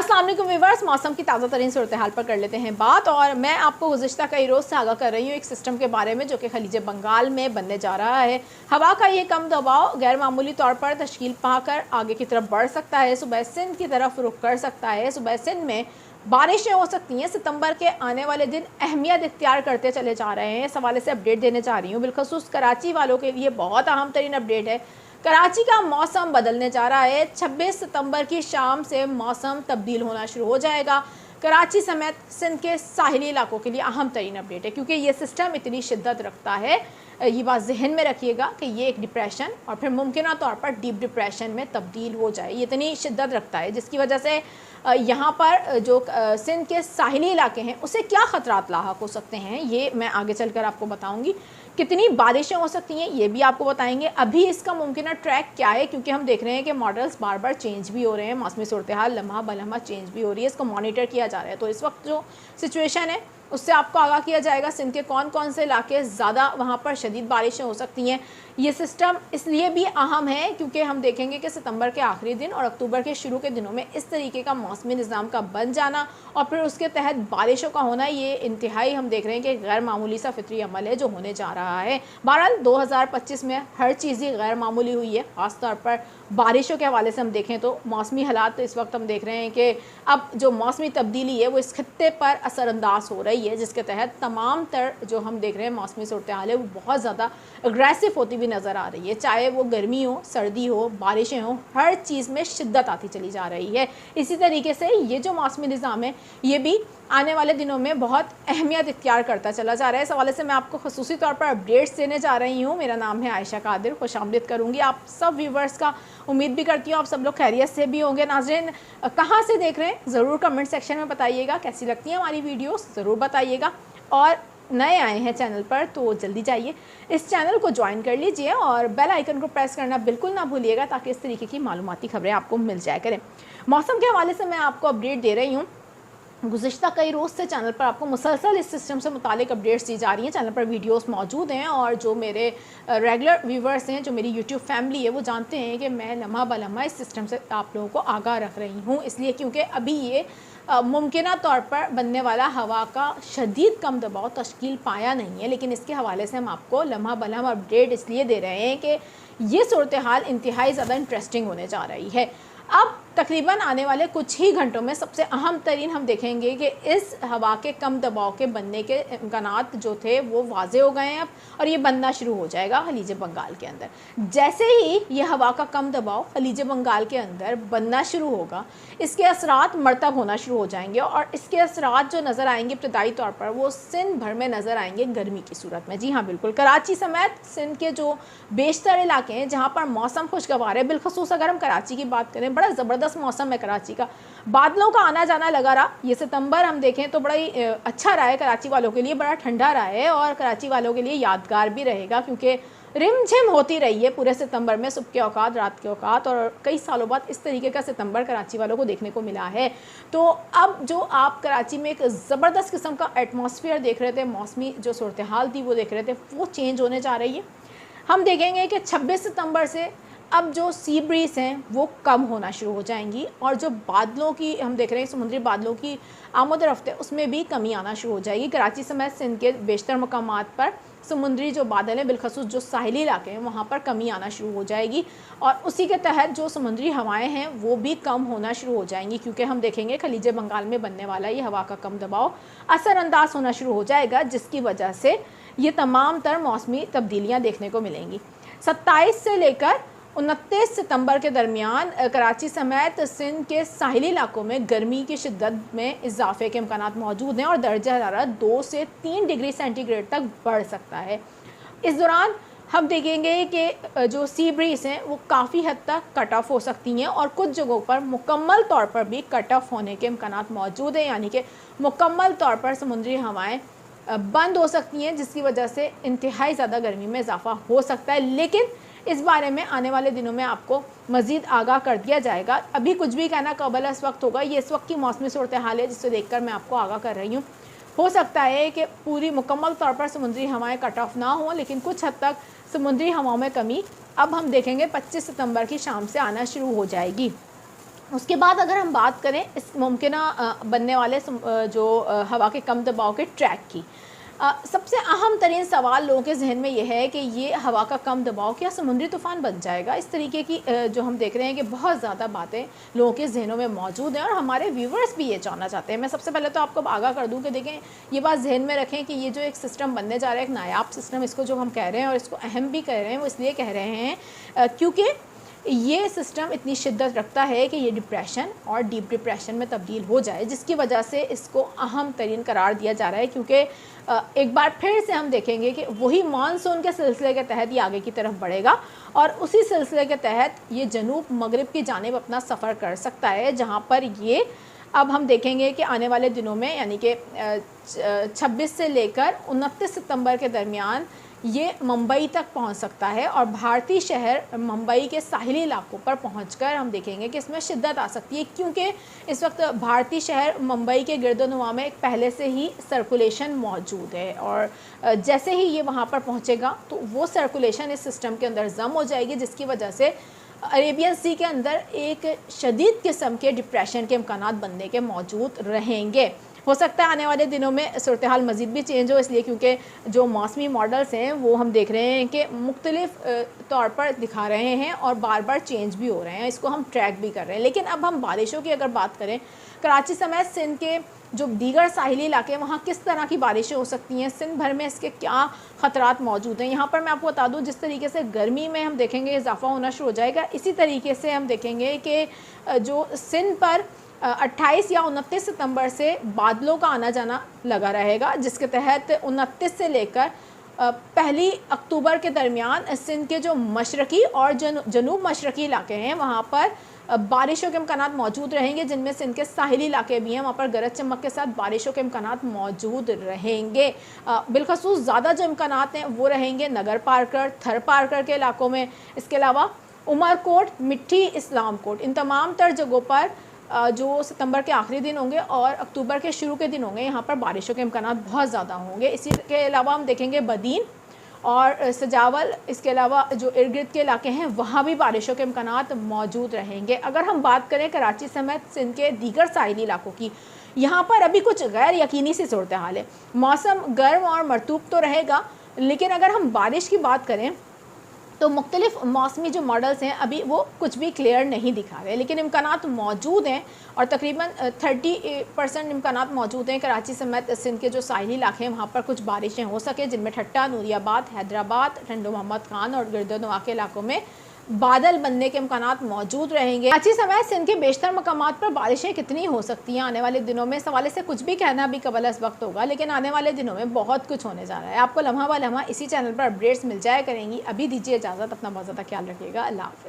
अस्सलाम वालेकुम व्यूअर्स, मौसम की ताज़ा तरीन सूरत हाल पर कर लेते हैं बात। और मैं आपको गुज़िश्ता कई रोज़ से आगाह कर रही हूँ एक सिस्टम के बारे में जो कि खलीज बंगाल में बनने जा रहा है। हवा का ये कम दबाव गैर मामूली तौर पर तश्कील पाकर आगे की तरफ बढ़ सकता है, सुबह सिंध की तरफ रुख कर सकता है। सुबह सिंध में बारिशें हो सकती हैं। सितंबर के आने वाले दिन अहमियत इख्तियार करते चले जा रहे हैं। इस हवाले से अपडेट देने जा रही हूँ। बिलखसूस कराची वालों के लिए बहुत अहम तरीन अपडेट है। कराची का मौसम बदलने जा रहा है। 26 सितंबर की शाम से मौसम तब्दील होना शुरू हो जाएगा। कराची समेत सिंध के साहिली इलाकों के लिए अहम तरीन अपडेट है, क्योंकि ये सिस्टम इतनी शिद्दत रखता है। ये बात जहन में रखिएगा कि ये एक डिप्रेशन और फिर मुमकिन तौर पर डीप डिप्रेशन में तब्दील हो जाए। ये इतनी शिद्दत रखता है जिसकी वजह से यहाँ पर जो सिंध के साहिली इलाके हैं उसे क्या ख़तरात लाहक हो सकते हैं, ये मैं आगे चलकर आपको बताऊँगी। कितनी बारिशें हो सकती हैं ये भी आपको बताएंगे। अभी इसका मुमकिन ट्रैक क्या है, क्योंकि हम देख रहे हैं कि मॉडल्स बार बार चेंज भी हो रहे हैं, मौसमी सूरत हाल लम्हा बलम्हा चेंज भी हो रही है, इसको मॉनिटर किया जा रहा है। तो इस वक्त जो सिचुएशन है उससे आपको आगाह किया जाएगा सिंध के कौन कौन से इलाके ज़्यादा वहाँ पर शदीद बारिशें हो सकती हैं। ये सिस्टम इसलिए भी अहम है क्योंकि हम देखेंगे कि सितंबर के आखिरी दिन और अक्टूबर के शुरू के दिनों में इस तरीके का मौसमी निज़ाम का बन जाना और फिर उसके तहत बारिशों का होना, ये इंतहाई हम देख रहे हैं कि गैर मामूली सा फितरी अमल है जो होने जा रहा है। बहरहाल 2025 में हर चीज़ ही गैर मामूली हुई है, ख़ासतौर पर बारिशों के हवाले से हम देखें तो मौसमी हालात तो इस वक्त हम देख रहे हैं कि अब जो मौसमी तब्दीली है वो इस खत्ते पर असरअंदाज हो रही है, जिसके तहत तमाम तर जो हम देख रहे हैं मौसमी सूरत हाल है वो बहुत ज़्यादा अग्रेसिव होती भी नज़र आ रही है। चाहे वो गर्मी हो, सर्दी हो, बारिशें हो, हर चीज़ में शिद्दत आती चली जा रही है। इसी तरीके से ये जो मौसमी निज़ाम है ये भी आने वाले दिनों में बहुत अहमियत इख्तियार करता चला जा रहा है। इस हवाले से मैं आपको ख़ुसूसी तौर पर अपडेट्स देने जा रही हूँ। मेरा नाम है आयशा कादिर, खुशामदीद करूँगी आप सब व्यूवर्स का। उम्मीद भी करती हूँ आप सब लोग खैरियत से भी होंगे। नाज़रीन, कहाँ से देख रहे हैं ज़रूर कमेंट सेक्शन में बताइएगा। कैसी लगती हैं हमारी वीडियोस ज़रूर बताइएगा। और नए आए हैं चैनल पर तो जल्दी जाइए इस चैनल को ज्वाइन कर लीजिए और बेल आइकन को प्रेस करना बिल्कुल ना भूलिएगा, ताकि इस तरीके की मालूमाती खबरें आपको मिल जाया करें। मौसम के हवाले से मैं आपको अपडेट दे रही हूँ। गुज़िश्ता कई रोज़ से चैनल पर आपको मुसलसल इस सिस्टम से मुतालिक अपडेट्स दी जा रही हैं। चैनल पर वीडियोस मौजूद हैं और जो मेरे रेगुलर व्यूवर्स हैं, जो मेरी यूट्यूब फैमिली है, वो जानते हैं कि मैं लम्हा बलम्हा इस सिस्टम से आप लोगों को आगाह रख रही हूँ। इसलिए क्योंकि अभी ये मुमकिन तौर पर बनने वाला हवा का शदीद कम दबाव तश्कील पाया नहीं है, लेकिन इसके हवाले से हम आपको लम्हा बलम्हा अपडेट इसलिए दे रहे हैं कि ये सूरत हाल इंतहाई ज़्यादा इंटरेस्टिंग होने जा रही है। अब तकरीबन आने वाले कुछ ही घंटों में सबसे अहम तरीन हम देखेंगे कि इस हवा के कम दबाव के बनने के इम्कानात जो थे वो वाज़े हो गए हैं अब, और ये बनना शुरू हो जाएगा खलीज बंगाल के अंदर। जैसे ही ये हवा का कम दबाव खलीज बंगाल के अंदर बनना शुरू होगा, इसके असरात मरतब होना शुरू हो जाएंगे और इसके असरात जो नज़र आएंगे इब्तदाई तौर पर वो सिंध भर में नज़र आएंगे गर्मी की सूरत में। जी हाँ बिल्कुल, कराची समेत सिंध के जो बेशतर इलाके हैं जहाँ पर मौसम खुशगवार है, बिलखसूस अगर हम कराची की बात करें, बड़ा ज़बरदस्त मौसम है कराची का। बादलों का आना जाना लगा रहा। ये सितंबर हम देखें तो बड़ा ही अच्छा रहा है कराची वालों के लिए, बड़ा ठंडा रहा है और कराची वालों के लिए यादगार भी रहेगा, क्योंकि रिमझिम होती रही है पूरे सितंबर में, सुबह के औकात, रात के औकात, और कई सालों बाद इस तरीके का सितंबर कराची वालों को देखने को मिला है। तो अब जो आप कराची में एक ज़बरदस्त किस्म का एटमॉस्फेयर देख रहे थे, मौसमी जो सूरत हाल थी वो देख रहे थे, वो चेंज होने जा रही है। हम देखेंगे कि 26 सितंबर से अब जो सी ब्रीज हैं वो कम होना शुरू हो जाएंगी और जो बादलों की हम देख रहे हैं, समुद्री बादलों की आमद रफ्त है उसमें भी कमी आना शुरू हो जाएगी। कराची समेत सिंध के बेशतर मकामात पर समुद्री जो बादल हैं, बिलखसूस जो साहिली इलाके हैं, वहाँ पर कमी आना शुरू हो जाएगी और उसी के तहत जो समुद्री हवाएं हैं वो भी कम होना शुरू हो जाएंगी, क्योंकि हम देखेंगे खलीज बंगाल में बनने वाला ये हवा का कम दबाव असरअंदाज होना शुरू हो जाएगा, जिसकी वजह से ये तमाम तर मौसमी तब्दीलियाँ देखने को मिलेंगी। 27 से लेकर 29 सितंबर के दरमियान कराची समेत सिंध के साहिली इलाकों में गर्मी की शिद्दत में इजाफे के इम्कानात मौजूद हैं और दर्जा हरारत 2 से 3 डिग्री सेंटीग्रेड तक बढ़ सकता है। इस दौरान हम देखेंगे कि जो सी ब्रीज हैं वो काफ़ी हद तक कट ऑफ हो सकती हैं और कुछ जगहों पर मुकम्मल तौर पर भी कट ऑफ होने के इम्कानात मौजूद हैं, यानी कि मुकम्मल तौर पर समुद्री हवाएं बंद हो सकती हैं, जिसकी वजह से इंतहाई ज़्यादा गर्मी में इजाफा हो सकता है। लेकिन इस बारे में आने वाले दिनों में आपको मज़ीद आगाह कर दिया जाएगा। अभी कुछ भी कहना काबिल इस वक्त होगा, ये इस वक्त की मौसमी सूरत हाल है जिससे देखकर मैं आपको आगाह कर रही हूँ। हो सकता है कि पूरी मुकम्मल तौर पर समुद्री हवाएं कट ऑफ ना हो, लेकिन कुछ हद तक समुद्री हवाओं में कमी अब हम देखेंगे 25 सितंबर की शाम से आना शुरू हो जाएगी। उसके बाद अगर हम बात करें इस मुमकिन बनने वाले जो हवा के कम दबाव के ट्रैक की, सबसे अहम तरीन सवाल लोगों के जहन में ये है कि ये हवा का कम दबाव क्या समुद्री तूफ़ान बन जाएगा। इस तरीके की जो हम देख रहे हैं कि बहुत ज़्यादा बातें लोगों के जहनों में मौजूद हैं और हमारे व्यूवर्स भी ये जानना चाहते हैं। मैं सबसे पहले तो आपको आगाह कर दूं कि देखें, ये बात जहन में रखें कि ये जो एक सिस्टम बनने जा रहा है, एक नायाब सिस्टम, इसको जो हम कह रहे हैं और इसको अहम भी कह रहे हैं, वो इसलिए कह रहे हैं क्योंकि ये सिस्टम इतनी शिद्दत रखता है कि ये डिप्रेशन और डीप डिप्रेशन में तब्दील हो जाए, जिसकी वजह से इसको अहम तरीन करार दिया जा रहा है। क्योंकि एक बार फिर से हम देखेंगे कि वही मानसून के सिलसिले के तहत ये आगे की तरफ बढ़ेगा और उसी सिलसिले के तहत ये जनूब मगरिब की जानिब अपना सफ़र कर सकता है, जहाँ पर ये अब हम देखेंगे कि आने वाले दिनों में, यानी कि 26 से लेकर 29 सितंबर के दरमियान ये मुंबई तक पहुंच सकता है और भारतीय शहर मुंबई के साहिली इलाकों पर पहुंचकर हम देखेंगे कि इसमें शिद्दत आ सकती है। क्योंकि इस वक्त भारतीय शहर मुंबई के गिरदोनुमा में एक पहले से ही सर्कुलेशन मौजूद है और जैसे ही ये वहां पर पहुंचेगा तो वो सर्कुलेशन इस सिस्टम के अंदर जम हो जाएगी, जिसकी वजह से अरेबियन सी के अंदर एक शदीद किस्म के डिप्रेशन के इम्कानात बनने के मौजूद रहेंगे। हो सकता है आने वाले दिनों में सूरत हाल मज़ीद भी चेंज हो, इसलिए क्योंकि जो मौसमी मॉडल्स हैं वो हम देख रहे हैं कि मुख्तलिफ तौर पर दिखा रहे हैं और बार बार चेंज भी हो रहे हैं, इसको हम ट्रैक भी कर रहे हैं। लेकिन अब हम बारिशों की अगर बात करें, कराची समेत सिंध के जो दीगर साहिली इलाके हैं वहाँ किस तरह की बारिशें हो सकती हैं, सिंध भर में इसके क्या ख़तरात मौजूद हैं। यहाँ पर मैं आपको बता दूँ, जिस तरीके से गर्मी में हम देखेंगे इजाफा होना शुरू हो जाएगा, इसी तरीके से हम देखेंगे कि जो सिंध पर 28 या 29 सितंबर से बादलों का आना जाना लगा रहेगा, जिसके तहत 29 से लेकर 1 अक्टूबर के दरमियान सिंध के जो मशरक़ी और जनूब मशरक़ी इलाके हैं वहाँ पर बारिशों के इम्कानात मौजूद रहेंगे, जिनमें सिंध के साहिली इलाके भी हैं, वहाँ पर गरज चमक के साथ बारिशों के इम्कानात मौजूद रहेंगे। बिलखसूस ज़्यादा जो इम्कानात हैं वो रहेंगे नगर पार्कर, थर पार्कर के इलाकों में। इसके अलावा उमरकोट, मिट्टी, इस्लाम कोट, इन तमाम तर जगहों पर जो सितंबर के आखिरी दिन होंगे और अक्टूबर के शुरू के दिन होंगे, यहाँ पर बारिशों के इम्कानात बहुत ज़्यादा होंगे। इसी के अलावा हम देखेंगे बदीन और सजावल, इसके अलावा जो इर्द गिर्द के इलाके हैं वहाँ भी बारिशों के इम्कानात मौजूद रहेंगे। अगर हम बात करें कराची समेत सिंध के दीगर साहिली इलाकों की, यहाँ पर अभी कुछ गैर यकीनी सी सूरत हाल है। मौसम गर्म और मरतूब तो रहेगा, लेकिन अगर हम बारिश की बात करें तो मुख्तलिफ मौसमी जो मॉडल्स हैं अभी वो कुछ भी क्लियर नहीं दिखा रहे, लेकिन इम्कानात मौजूद हैं और तकरीबन 30% इम्कानात मौजूद हैं कराची समेत सिंध के जो साहिली इलाके हैं वहाँ पर कुछ बारिशें हो सके, जिनमें ठट्टा, नूरियाबाद, हैदराबाद, टंडो मोहम्मद खान और गिरदोनवा के इलाकों में बादल बनने के इम्कानात मौजूद रहेंगे। कराची समेत सिंध के बेशतर मकामात पर बारिशें कितनी हो सकती हैं आने वाले दिनों में, इस हवाले से कुछ भी कहना भी कबल इस वक्त होगा, लेकिन आने वाले दिनों में बहुत कुछ होने जा रहा है। आपको लम्हा ब लम्हा इसी चैनल पर अपडेट्स मिल जाया करेंगी। अभी दीजिए इजाज़त, अपना बहुत ज़्यादा ख्याल रखिएगा। अल्लाह हाफ़िज़।